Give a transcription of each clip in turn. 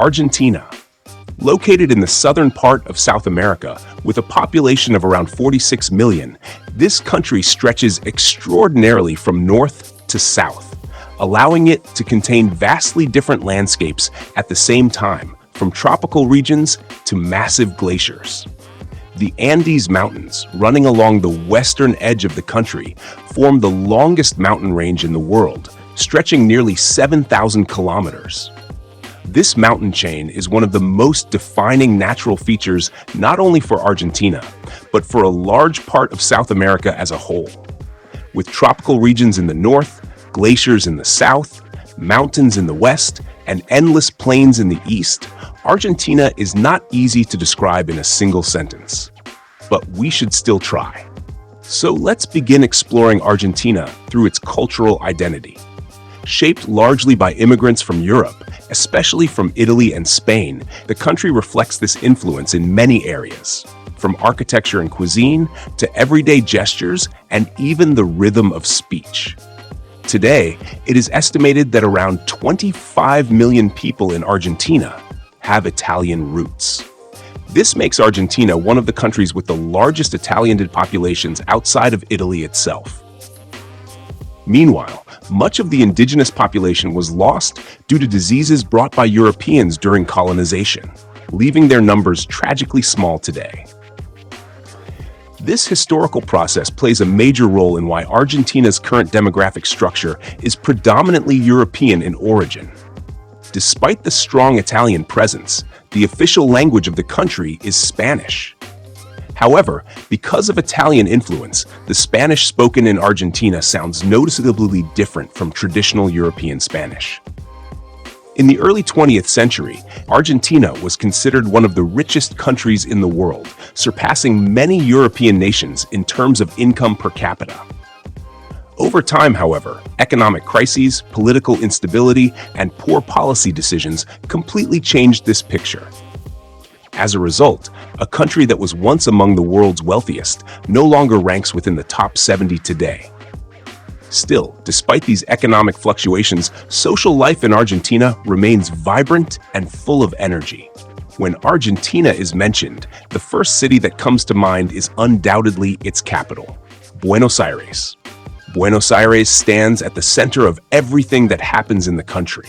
Argentina. Located in the southern part of South America, with a population of around 46 million, this country stretches extraordinarily from north to south, allowing it to contain vastly different landscapes at the same time, from tropical regions to massive glaciers. The Andes Mountains, running along the western edge of the country, form the longest mountain range in the world, stretching nearly 7,000 kilometers. This mountain chain is one of the most defining natural features not only for Argentina, but for a large part of South America as a whole. With tropical regions in the north, glaciers in the south, mountains in the west, and endless plains in the east, Argentina is not easy to describe in a single sentence. But we should still try. So let's begin exploring Argentina through its cultural identity. Shaped largely by immigrants from Europe, especially from Italy and Spain, the country reflects this influence in many areas, from architecture and cuisine to everyday gestures and even the rhythm of speech. Today, it is estimated that around 25 million people in Argentina have Italian roots. This makes Argentina one of the countries with the largest Italian populations outside of Italy itself. Meanwhile, much of the indigenous population was lost due to diseases brought by Europeans during colonization, leaving their numbers tragically small today. This historical process plays a major role in why Argentina's current demographic structure is predominantly European in origin. Despite the strong Italian presence, the official language of the country is Spanish. However, because of Italian influence, the Spanish spoken in Argentina sounds noticeably different from traditional European Spanish. In the early 20th century, Argentina was considered one of the richest countries in the world, surpassing many European nations in terms of income per capita. Over time, however, economic crises, political instability, and poor policy decisions completely changed this picture. As a result, a country that was once among the world's wealthiest no longer ranks within the top 70 today. Still, despite these economic fluctuations, social life in Argentina remains vibrant and full of energy. When Argentina is mentioned, the first city that comes to mind is undoubtedly its capital, Buenos Aires. Buenos Aires stands at the center of everything that happens in the country.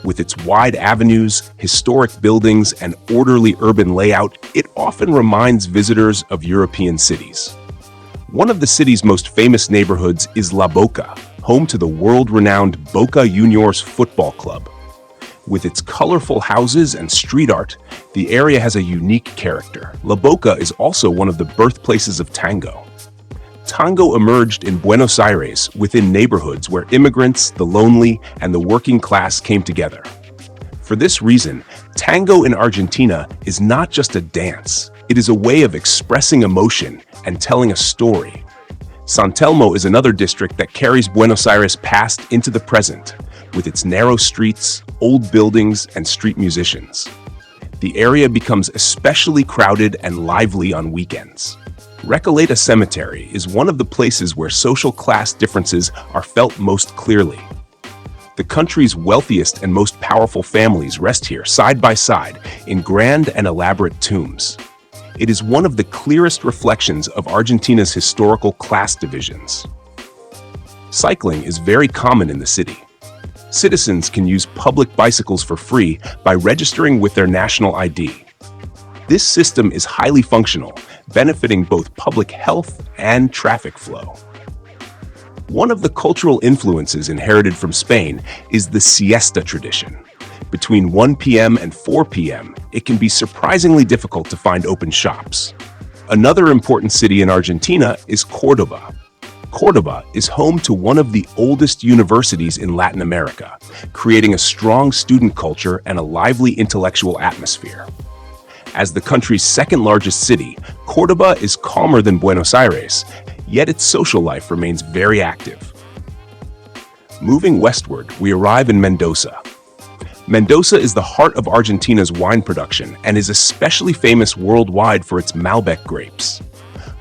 With its wide avenues, historic buildings, and orderly urban layout, it often reminds visitors of European cities. One of the city's most famous neighborhoods is La Boca, home to the world-renowned Boca Juniors football club. With its colorful houses and street art, the area has a unique character. La Boca is also one of the birthplaces of tango. Tango emerged in Buenos Aires within neighborhoods where immigrants, the lonely, and the working class came together. For this reason, tango in Argentina is not just a dance. It is a way of expressing emotion and telling a story. San Telmo is another district that carries Buenos Aires past into the present, with its narrow streets, old buildings, and street musicians. The area becomes especially crowded and lively on weekends. Recoleta Cemetery is one of the places where social class differences are felt most clearly. The country's wealthiest and most powerful families rest here side by side in grand and elaborate tombs. It is one of the clearest reflections of Argentina's historical class divisions. Cycling is very common in the city. Citizens can use public bicycles for free by registering with their national ID. This system is highly functional, benefiting both public health and traffic flow. One of the cultural influences inherited from Spain is the siesta tradition. Between 1 p.m. and 4 p.m., it can be surprisingly difficult to find open shops. Another important city in Argentina is Córdoba. Córdoba is home to one of the oldest universities in Latin America, creating a strong student culture and a lively intellectual atmosphere. As the country's second largest city, Córdoba is calmer than Buenos Aires, yet its social life remains very active. Moving westward, we arrive in Mendoza. Mendoza is the heart of Argentina's wine production and is especially famous worldwide for its Malbec grapes.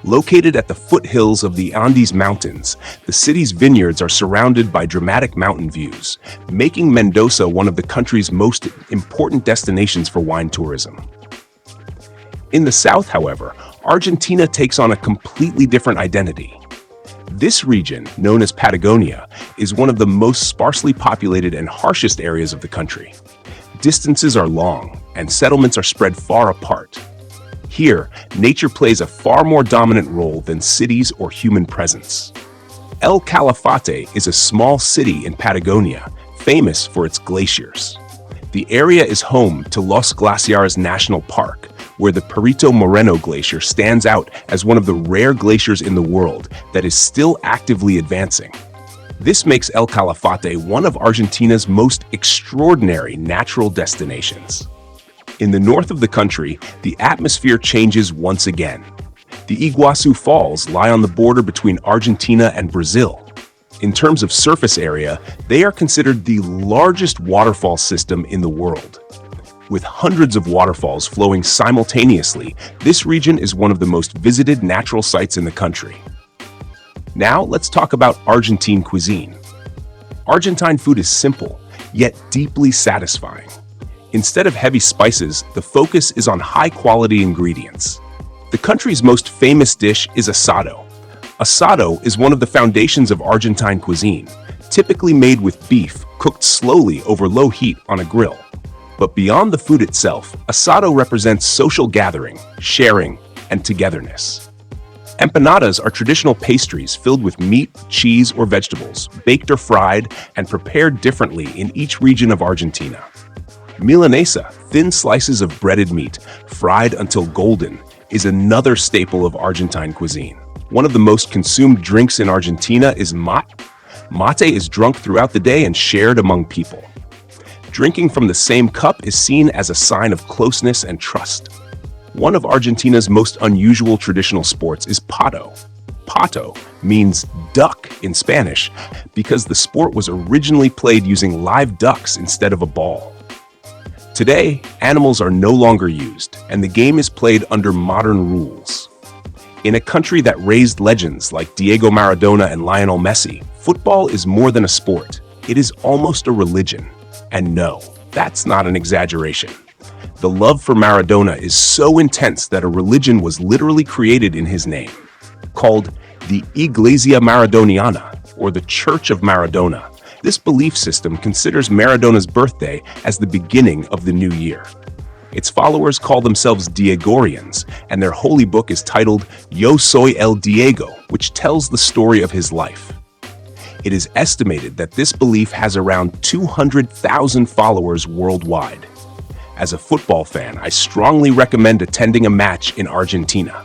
Located at the foothills of the Andes Mountains, the city's vineyards are surrounded by dramatic mountain views, making Mendoza one of the country's most important destinations for wine tourism. In the south, however, Argentina takes on a completely different identity. This region, known as Patagonia, is one of the most sparsely populated and harshest areas of the country. Distances are long, and settlements are spread far apart. Here, nature plays a far more dominant role than cities or human presence. El Calafate is a small city in Patagonia, famous for its glaciers. The area is home to Los Glaciares National Park, where the Perito Moreno Glacier stands out as one of the rare glaciers in the world that is still actively advancing. This makes El Calafate one of Argentina's most extraordinary natural destinations. In the north of the country, the atmosphere changes once again. The Iguazu Falls lie on the border between Argentina and Brazil. In terms of surface area, they are considered the largest waterfall system in the world. With hundreds of waterfalls flowing simultaneously, this region is one of the most visited natural sites in the country. Now, let's talk about Argentine cuisine. Argentine food is simple, yet deeply satisfying. Instead of heavy spices, the focus is on high-quality ingredients. The country's most famous dish is asado. Asado is one of the foundations of Argentine cuisine, typically made with beef cooked slowly over low heat on a grill. But beyond the food itself, asado represents social gathering, sharing, and togetherness. Empanadas are traditional pastries filled with meat, cheese, or vegetables, baked or fried, and prepared differently in each region of Argentina. Milanesa, thin slices of breaded meat, fried until golden, is another staple of Argentine cuisine. One of the most consumed drinks in Argentina is mate. Mate is drunk throughout the day and shared among people. Drinking from the same cup is seen as a sign of closeness and trust. One of Argentina's most unusual traditional sports is pato. Pato means duck in Spanish because the sport was originally played using live ducks instead of a ball. Today, animals are no longer used, and the game is played under modern rules. In a country that raised legends like Diego Maradona and Lionel Messi, football is more than a sport. It is almost a religion. And no, that's not an exaggeration. The love for Maradona is so intense that a religion was literally created in his name, called the Iglesia Maradoniana, or the Church of Maradona. This belief system considers Maradona's birthday as the beginning of the new year. Its followers call themselves Diegorians, and their holy book is titled Yo Soy El Diego, which tells the story of his life. It is estimated that this belief has around 200,000 followers worldwide. As a football fan, I strongly recommend attending a match in Argentina.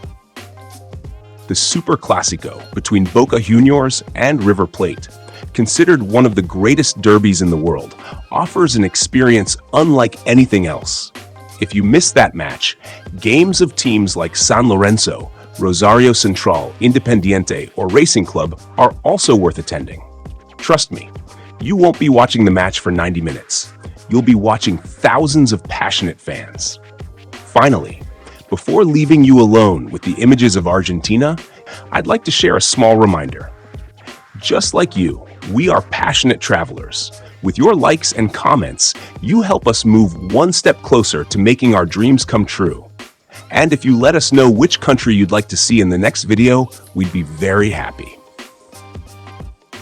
The Super Clásico between Boca Juniors and River Plate, considered one of the greatest derbies in the world, offers an experience unlike anything else. If you miss that match, games of teams like San Lorenzo, Rosario Central, Independiente, or Racing Club are also worth attending. Trust me, you won't be watching the match for 90 minutes. You'll be watching thousands of passionate fans. Finally, before leaving you alone with the images of Argentina, I'd like to share a small reminder. Just like you, we are passionate travelers. With your likes and comments, you help us move one step closer to making our dreams come true. And if you let us know which country you'd like to see in the next video, we'd be very happy.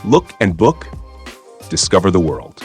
Look and book, discover the world.